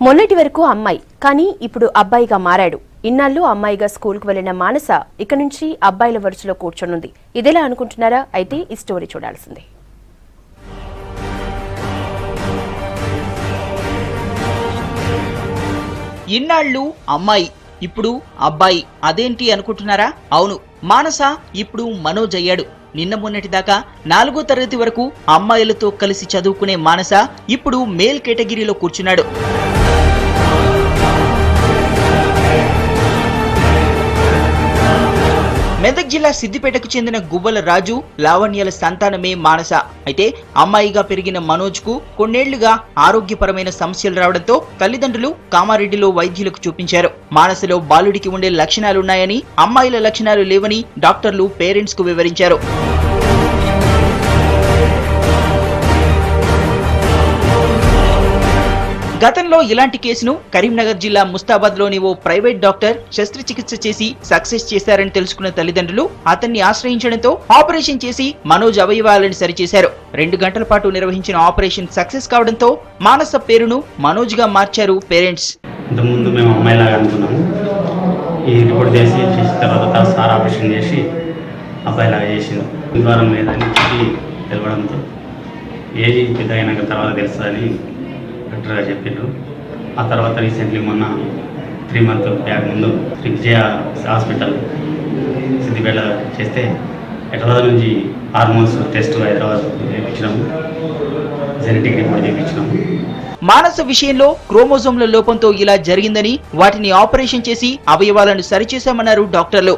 మొన్నటి వరకు అమ్మాయి కానీ ఇప్పుడు అబ్బాయిగా మారాడు. ఇన్నాళ్ళు అమ్మాయిగా స్కూల్కు వెళ్లిన మానస ఇక నుంచి అబ్బాయిల వరుసలో కూర్చొనుంది. ఇదేలా అనుకుంటున్నారా? అయితే ఈ స్టోరీ చూడాల్సిందే. ఇన్నాళ్ళు అమ్మాయి ఇప్పుడు అబ్బాయి, అదేంటి అనుకుంటున్నారా? అవును, మానస ఇప్పుడు మనోజ్ అయ్యాడు. నిన్న మొన్నటి దాకా 4వ తరగతి వరకు అమ్మాయిలతో కలిసి చదువుకునే మానస ఇప్పుడు మేల్ కేటగిరీలో కూర్చున్నాడు. మెదక్ జిల్లా సిద్దిపేటకు చెందిన గువ్వల రాజు, లావణ్యల సంతానమే మానస. అయితే అమ్మాయిగా పెరిగిన మనోజ్ కు కొన్నేళ్లుగా ఆరోగ్యపరమైన సమస్యలు రావడంతో తల్లిదండ్రులు కామారెడ్డిలో వైద్యులకు చూపించారు. మానసలో బాలుడికి ఉండే లక్షణాలున్నాయని, అమ్మాయిల లక్షణాలు లేవని డాక్టర్లు పేరెంట్స్ కు వివరించారు. గతంలో ఇలాంటి కేసును కరీంనగర్ జిల్లా ముస్తాబాద్ లోని ఓ ప్రైవేట్ డాక్టర్ శస్త్రచికిత్స చేసి సక్సెస్ చేశారని తెలుసుకున్న తల్లిదండ్రులు అతన్ని ఆశ్రయించడంతో ఆపరేషన్ చేసి మనోజ్ అవయవాలను సరిచేశారు. 2 గంటల పాటు నిర్వహించిన ఆపరేషన్ సక్సెస్ కావడంతో మానస పేరును మనోజ్ గా మార్చారు పేరెంట్స్. ఇంతకుముందు మేము అమ్మాయిలాగా అనుకున్నాము. ఈ రిపోర్ట్ చేసి తర్వాత సార్ ఆపరేషన్ చేసి అబ్బాయిలాగా చేసిండు. ద్వారం లేదని చెప్పి తెలవడంతో ఏజ్ పెద్ద అయినాక తర్వాత తెలుస్తుందని డాక్టర్గా చెప్పారు. ఆ తర్వాత రీసెంట్లీ మొన్న 3 మంత్ బ్యాక్ ముందు శ్రీ విజయ హాస్పిటల్ సిద్దిపేట చేస్తే హైదరాబాద్ నుంచి హార్మోన్స్ టెస్ట్ హైదరాబాద్ చేయించినాము, జెనెటిక్ రిపోర్ట్ చేయించినాము. మానస విషయంలో క్రోమోజోమ్ల లోపంతో ఇలా జరిగిందని, వాటిని ఆపరేషన్ చేసి అవయవాలను సరిచేశామన్నారు డాక్టర్లు.